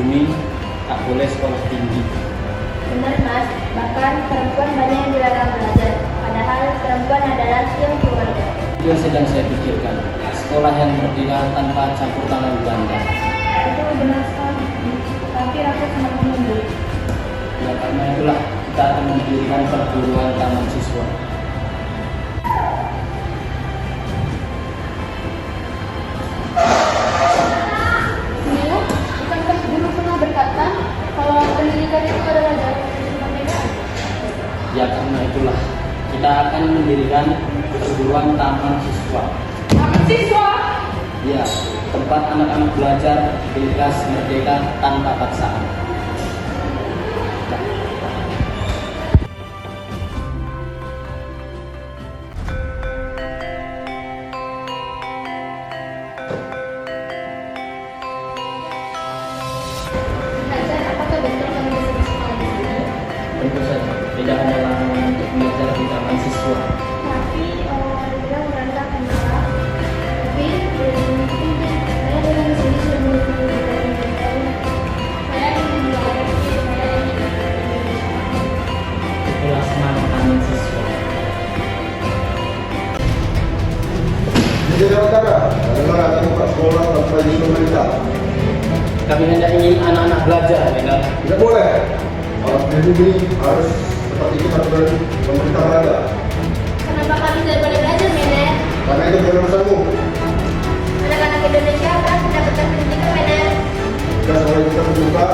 bumi tak boleh sekolah tinggi. Benar Mas, bahkan perempuan banyak yang dilarang belajar, padahal perempuan adalah tiang keluarga. Itu yang sedang saya pikirkan, sekolah yang merdeka tanpa campur tangan Belanda. Itu benar sekali, tapi rakyat sangat menunggu. Ya karena itulah kita akan mendirikan perguruan taman siswa. Dulu, bukankah guru pernah berkata kalau pendidikan itu adalah jalan menuju kemerdekaan? Ya karena itulah kita akan mendirikan perguruan taman siswa. Taman siswa? Ya, tempat anak-anak belajar bebas merdeka tanpa paksaan. Belajar, apakah betul kamu bisa bersekolah di sini? Tentu saja, tidak ada larangan untuk belajar di taman siswa. Tapi dia merendahkan Pak. Tapi mungkin saya dengan di sini sudah menunggu tahun. Saya ingin belajar, saya ingin Itulah semangat taman siswa. Jadi saudara, bagaimana akan buka sekolah tanpa izin pemerintah? Kami hendak ingin anak-anak belajar, ya. Tidak boleh. Kalau ini harus seperti itu aturan pemerintah Belanda. Kenapa kami tidak boleh belajar, Mener? Karena itu bukan urusanmu. Anak-anak Indonesia harus mendapatkan pendidikan, Mener. Jika sekolah kita terbuka,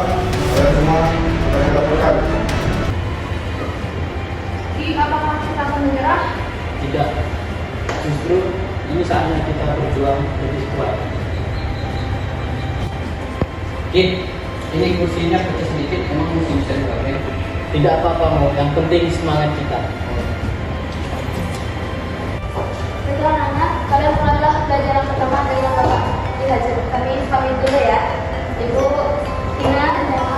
kalian semua akan dilaporkan. Apakah kita akan menyerah? Tidak, justru ini saatnya kita berjuang lebih kuat. Ini kursinya pecah sedikit, emang mesti bisa dipakai? Tidak apa-apa, mau. Yang penting semangat kita. Baiklah anak, kalian mulailah pelajaran pertama dari yang Bapak dihajar. Kami pamit dulu ya. Ibu Tina dan Bapak.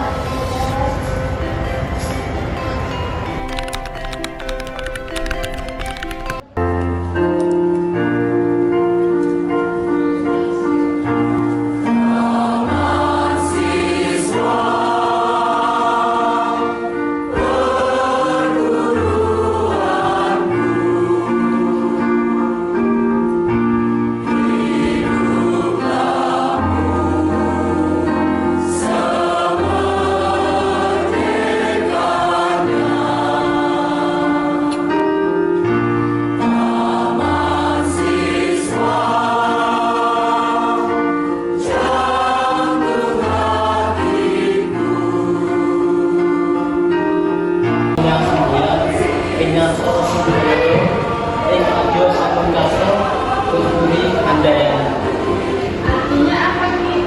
Artinya apa nih?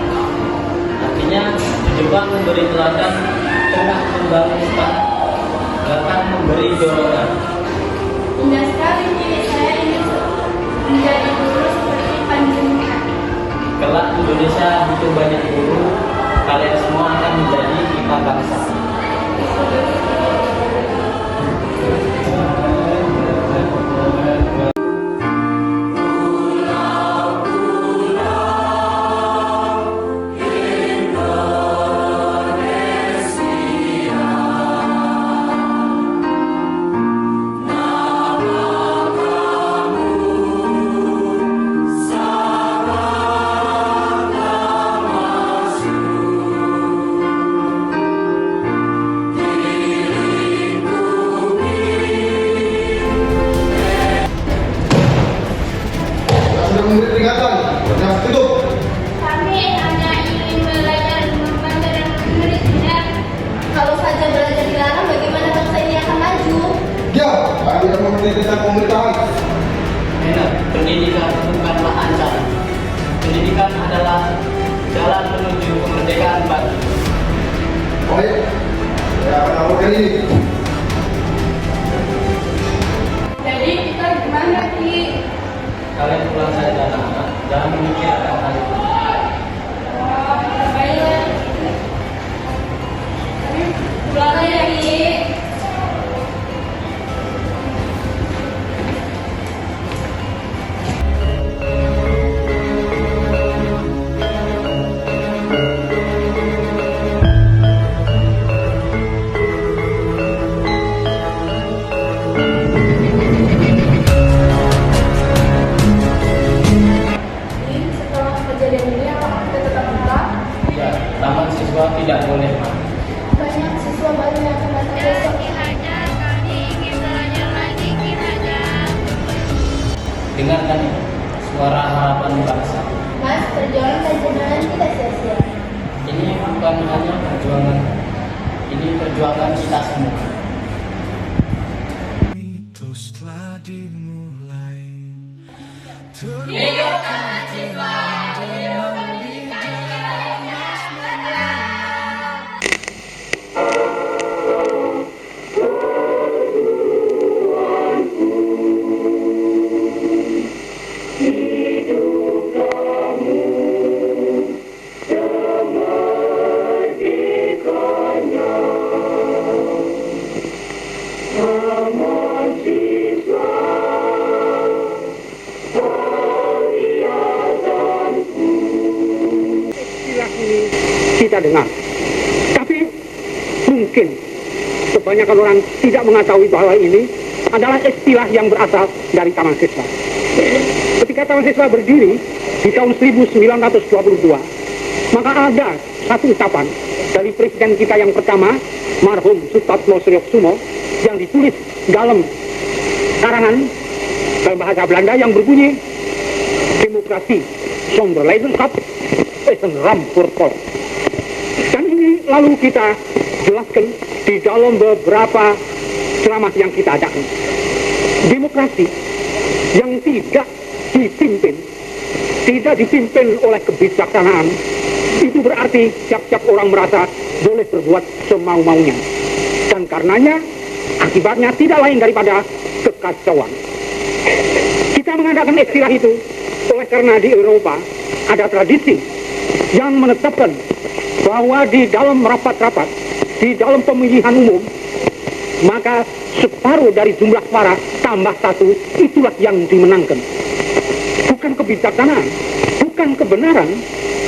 Artinya Jepang memberi teladan, tengah membangun semangat, bahkan memberi dorongan. Indah sekali nih, saya ingin menjadi guru seperti Panjenengan. Kelak Indonesia butuh banyak guru, kalian semua akan menjadi kita bangsa. Sudah memberi peringatan, jangan tutup. Kami hanya ingin belajar membaca dan menulis, Benar. Kalau saja belajar dilarang, bagaimana bangsa ini akan maju? Diam, kalian tidak mengerti tentang pemerintahan. Enak, pendidikan bukanlah ancaman. Pendidikan adalah jalan menuju kemerdekaan baru. Baik, saya akan laporkan ini. Jadi kita gimana, Ki? Kalian pulang saja anak-anak, jangan memikirkan hal itu. Baiklah. Pulang ya, Ki. mendengarkan suara harapan bangsa. Mas, perjuangan dan jenengan tidak sia-sia. Ini bukan hanya perjuangan, ini perjuangan kita semua. Terus telah dimulai. Istilah ini kita dengar, tapi mungkin kebanyakan orang tidak mengetahui bahwa ini adalah istilah yang berasal dari Taman Siswa. Ketika Taman Siswa berdiri di tahun 1922, maka ada satu ucapan dari presiden kita yang pertama, marhum Sutatmo Srioksumo, yang ditulis dalam karangan dalam bahasa Belanda yang berbunyi, demokrasi zonder leidenschap is een ramp voor het volk. Dan ini lalu kita jelaskan di dalam beberapa ceramah yang kita adakan. Demokrasi yang tidak dipimpin oleh kebijaksanaan, itu berarti tiap-tiap orang merasa boleh berbuat semau-maunya. Dan karenanya akibatnya tidak lain daripada kekacauan. Kita mengadakan istilah itu oleh karena di Eropa ada tradisi yang menetapkan bahwa di dalam rapat-rapat, di dalam pemilihan umum, maka separuh dari jumlah suara tambah satu, itulah yang dimenangkan. Bukan kebijaksanaan, bukan kebenaran,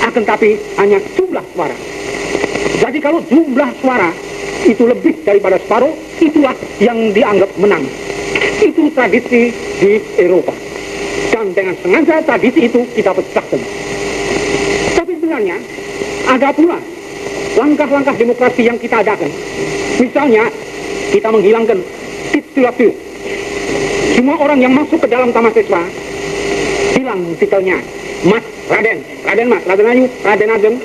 akan tapi hanya jumlah suara. Jadi kalau jumlah suara itu lebih daripada separuh, itulah yang dianggap menang. Itu tradisi di Eropa. Dan dengan sengaja tradisi itu kita pecahkan. Tapi sebenarnya ada pula langkah-langkah demokrasi yang kita adakan. Misalnya kita menghilangkan titulatur. Semua orang yang masuk ke dalam Taman Siswa hilang titelnya Mas, Raden Mas, Raden Ayu, Raden Ageng.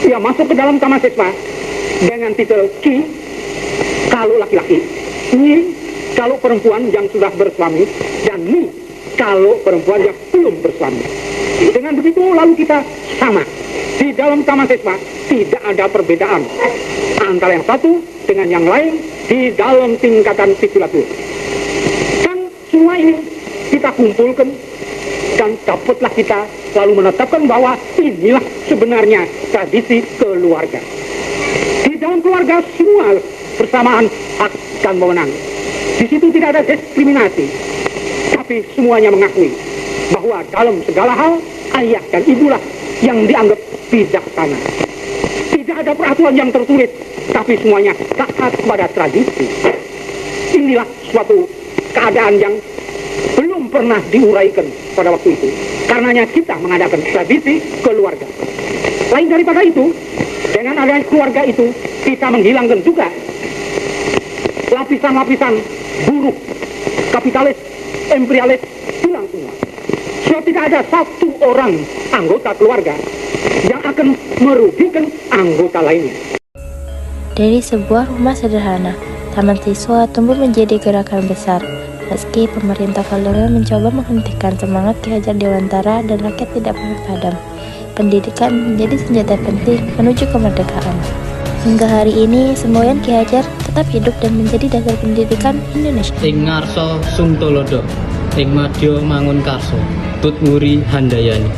Ia masuk ke dalam Taman Siswa dengan titel Ki kalau laki-laki, Ni kalau perempuan yang sudah bersuami, dan Ni kalau perempuan yang belum bersuami. Dengan begitu lalu kita sama. Di dalam Taman Siswa tidak ada perbedaan antara yang satu dengan yang lain di dalam tingkatan titulatur. Dan semua ini kita kumpulkan dan dapatlah kita lalu menetapkan bahwa inilah sebenarnya tradisi keluarga. Di dalam keluarga semua bersamaan hak dan wewenang. Di situ tidak ada diskriminasi, tapi semuanya mengakui bahwa dalam segala hal ayah dan ibulah yang dianggap bijaksana. Tidak ada peraturan yang tertulis, tapi semuanya taat pada tradisi. Inilah suatu keadaan yang belum pernah diuraikan pada waktu itu. Karenanya kita mengadakan tradisi keluarga. Lain daripada itu, dengan adanya keluarga itu, kita menghilangkan juga lapisan-lapisan buruh, kapitalis, imperialis, hilang semua. Sebab tidak ada satu orang anggota keluarga yang akan merugikan anggota lainnya. Dari sebuah rumah sederhana, Taman Siswa tumbuh menjadi gerakan besar. Meski pemerintah kolonial mencoba menghentikan semangat Ki Hajar Dewantara dan rakyat tidak pernah padam, pendidikan menjadi senjata penting menuju kemerdekaan. Hingga hari ini, semboyan Ki Hajar tetap hidup dan menjadi dasar pendidikan Indonesia. Ing ngarsa Sung Tulodo, ing madya mangun karso, tut nguri handayani.